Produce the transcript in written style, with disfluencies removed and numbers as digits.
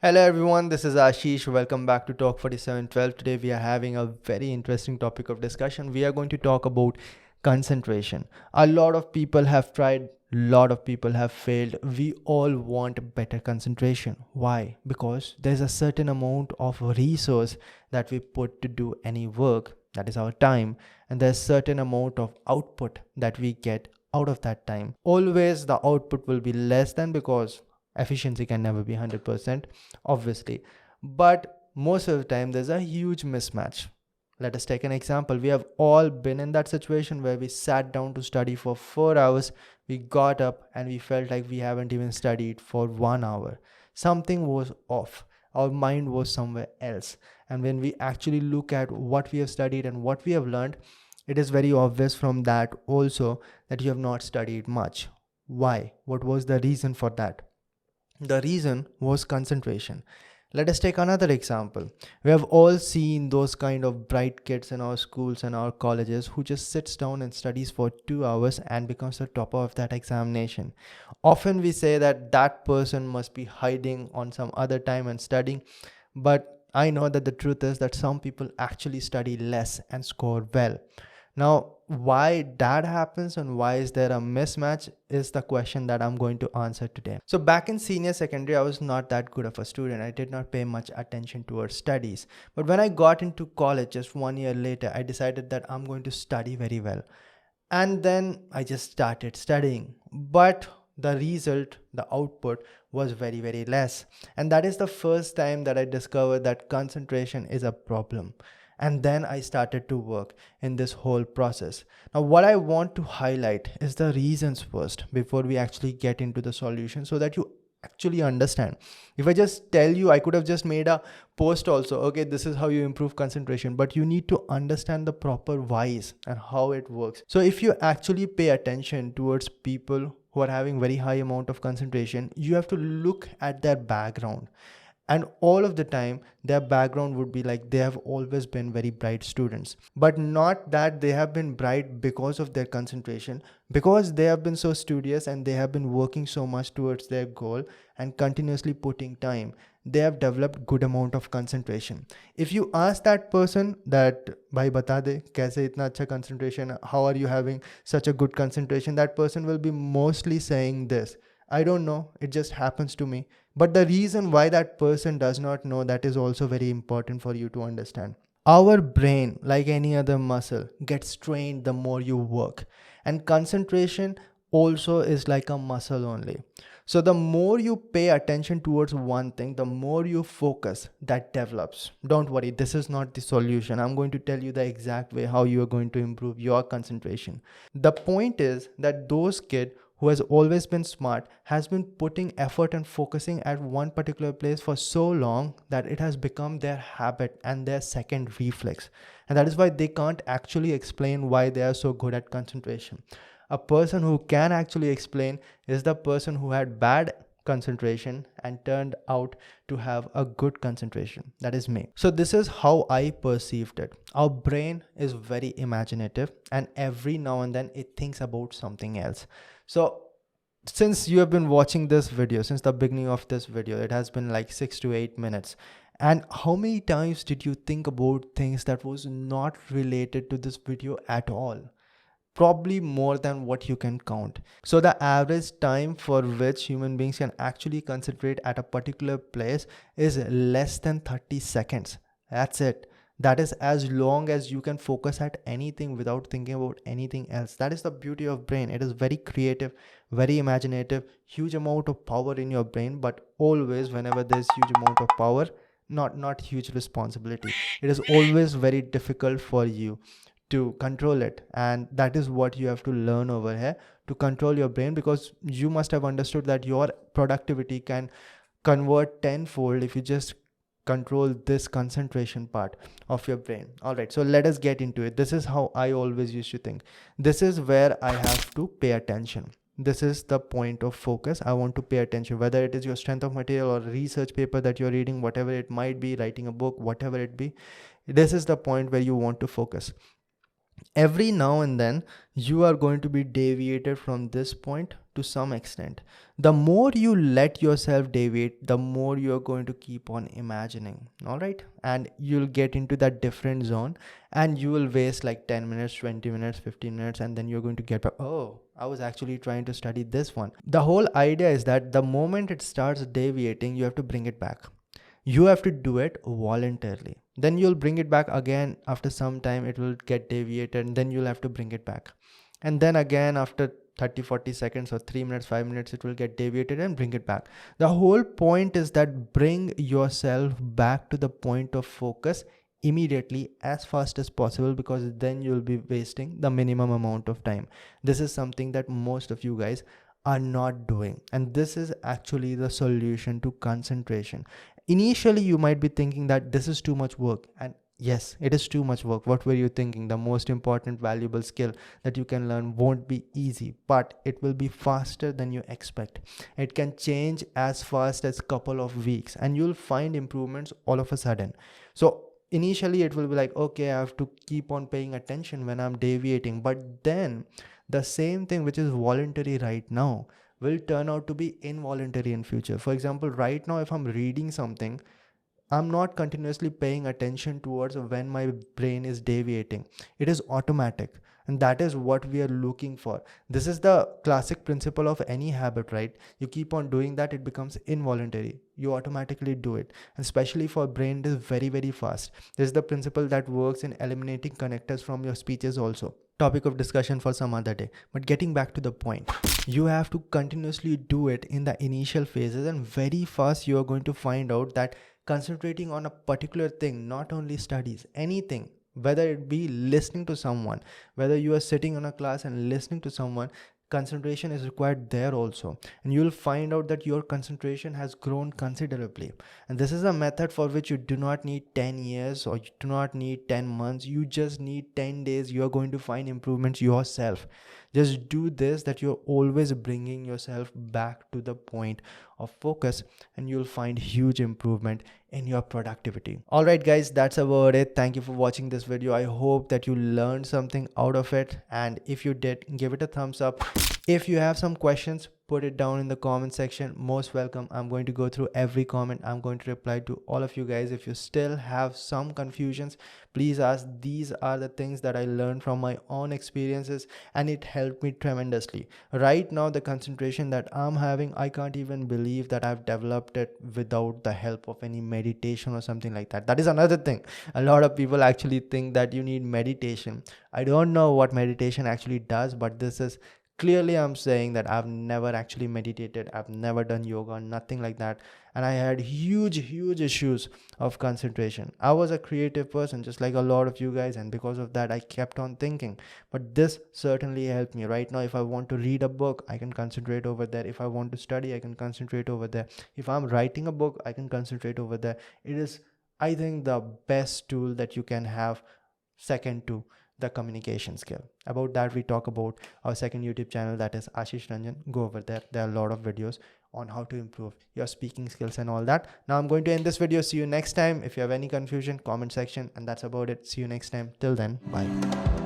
Hello everyone, this is Ashish. Welcome back to Talk 4712. Today we are having a very interesting topic of discussion. We are going to talk about concentration. A lot of people have tried, a lot of people have failed. We all want better concentration. Why? Because there's a certain amount of resource that we put to do any work, that is our time, and there's certain amount of output that we get out of that time. Always the output will be less than because efficiency can never be 100%, obviously, but most of the time there's a huge mismatch. Let us take an example. We have all been in that situation where we sat down to study for 4 hours, we got up and we felt like we haven't even studied for 1 hour. Something was off, our mind was somewhere else, and when we actually look at what we have studied and what we have learned, it is very obvious from that also that you have not studied much. Why? What was the reason for that? The reason was concentration. Let us take another example. We have all seen those kind of bright kids in our schools and our colleges who just sits down and studies for 2 hours and becomes the topper of that examination. Often we say that that person must be hiding on some other time and studying, but I know that the truth is that some people actually study less and score well. Now, why that happens and why is there a mismatch is the question that I'm going to answer today. So back in senior secondary, I was not that good of a student. I did not pay much attention towards studies. But when I got into college just 1 year later, I decided that I'm going to study very well. And then I just started studying. But the result, the output was very, very less. And that is the first time that I discovered that concentration is a problem. And then I started to work in this whole process. Now, what I want to highlight is the reasons first before we actually get into the solution so that you actually understand. If I just tell you, I could have just made a post also, okay, this is how you improve concentration, but you need to understand the proper whys and how it works. So if you actually pay attention towards people who are having very high amount of concentration, you have to look at their background, and all of the time their background would be like they have always been very bright students, but not that they have been bright because of their concentration, because they have been so studious and they have been working so much towards their goal and continuously putting time, they have developed good amount of concentration. If you ask that person that bhai bata de kaise itna acha concentration, how are you having such a good concentration, that person will be mostly saying this, I don't know, it just happens to me. But the reason why that person does not know, that is also very important for you to understand. Our brain, like any other muscle, gets trained the more you work. And concentration also is like a muscle only. So the more you pay attention towards one thing, the more you focus, that develops. Don't worry, this is not the solution. I'm going to tell you the exact way how you are going to improve your concentration. The point is that those kids who has always been smart has been putting effort and focusing at one particular place for so long that it has become their habit and their second reflex, and that is why they can't actually explain why they are so good at concentration. A person who can actually explain is the person who had bad concentration and turned out to have a good concentration. That is me. So this is how I perceived it. Our brain is very imaginative, and every now and then it thinks about something else. So since you have been watching this video since the beginning of this video, it has been like 6 to 8 minutes, and how many times did you think about things that was not related to this video at all? Probably more than what you can count. So the average time for which human beings can actually concentrate at a particular place is less than 30 seconds. That's it. That is as long as you can focus at anything without thinking about anything else. That is the beauty of brain. It is very creative, very imaginative, huge amount of power in your brain, but always whenever there's huge amount of power, not huge responsibility. It is always very difficult for you to control it, and that is what you have to learn over here, to control your brain, because you must have understood that your productivity can convert tenfold if you just control this concentration part of your brain. All right, so let us get into it. This is how I always used to think. This is where I have to pay attention. This is the point of focus. I want to pay attention, whether it is your strength of material or research paper that you're reading, whatever it might be, writing a book, whatever it be. This is the point where you want to focus. Every now and then you are going to be deviated from this point to some extent. The more you let yourself deviate, the more you're going to keep on imagining, all right, and you'll get into that different zone, and you will waste like 10 minutes, 20 minutes, 15 minutes, and then you're going to get back, oh, I was actually trying to study this one. The whole idea is that the moment it starts deviating, you have to bring it back. You have to do it voluntarily. Then you'll bring it back again. After some time it will get deviated, and then you'll have to bring it back, and then again after 30-40 seconds or 3 minutes, 5 minutes, it will get deviated and bring it back. The whole point is that bring yourself back to the point of focus immediately, as fast as possible, because then you'll be wasting the minimum amount of time. This is something that most of you guys are not doing, and this is actually the solution to concentration. Initially you might be thinking that this is too much work, and yes, it is too much work. What were you thinking? The most important valuable skill that you can learn won't be easy, but it will be faster than you expect. It can change as fast as couple of weeks, and you'll find improvements all of a sudden. So initially it will be like, okay, I have to keep on paying attention when I'm deviating, but then the same thing which is voluntary right now will turn out to be involuntary in future. For example, right now if I'm reading something, I'm not continuously paying attention towards when my brain is deviating. It is automatic. And that is what we are looking for. This is the classic principle of any habit, right? You keep on doing that, it becomes involuntary. You automatically do it. And especially for brain, it is very, very fast. This is the principle that works in eliminating connectors from your speeches also. Topic of discussion for some other day. But getting back to the point, you have to continuously do it in the initial phases, and very fast you are going to find out that concentrating on a particular thing, not only studies, anything, whether it be listening to someone, whether you are sitting on a class and listening to someone, concentration is required there also, and you'll find out that your concentration has grown considerably. And this is a method for which you do not need 10 years or you do not need 10 months. You just need 10 days. You are going to find improvements yourself. Just do this, that you're always bringing yourself back to the point of focus, and you'll find huge improvement in your productivity. All right guys, that's about it. Thank you for watching this video. I hope that you learned something out of it, and if you did, give it a thumbs up. If you have some questions, put it down in the comment section. Most welcome. I'm going to go through every comment. I'm going to reply to all of you guys. If you still have some confusions, please ask. These are the things that I learned from my own experiences, and it helped me tremendously. Right now, the concentration that I'm having, I can't even believe that I've developed it without the help of any meditation or something like that. That is another thing. A lot of people actually think that you need meditation. I don't know what meditation actually does, but this is clearly, I'm saying that I've never actually meditated, I've never done yoga, nothing like that, and I had huge issues of concentration. I was a creative person just like a lot of you guys, and because of that I kept on thinking. But this certainly helped me. Right now, if I want to read a book, I can concentrate over there. If I want to study, I can concentrate over there. If I'm writing a book, I can concentrate over there. It is, I think, the best tool that you can have, second to the communication skill. About that, we talk about our second YouTube channel, that is Ashish Ranjan. Go over there. There are a lot of videos on how to improve your speaking skills and all that. Now I'm going to end this video. See you next time. If you have any confusion, comment section. And that's about it. See you next time. Till then, bye.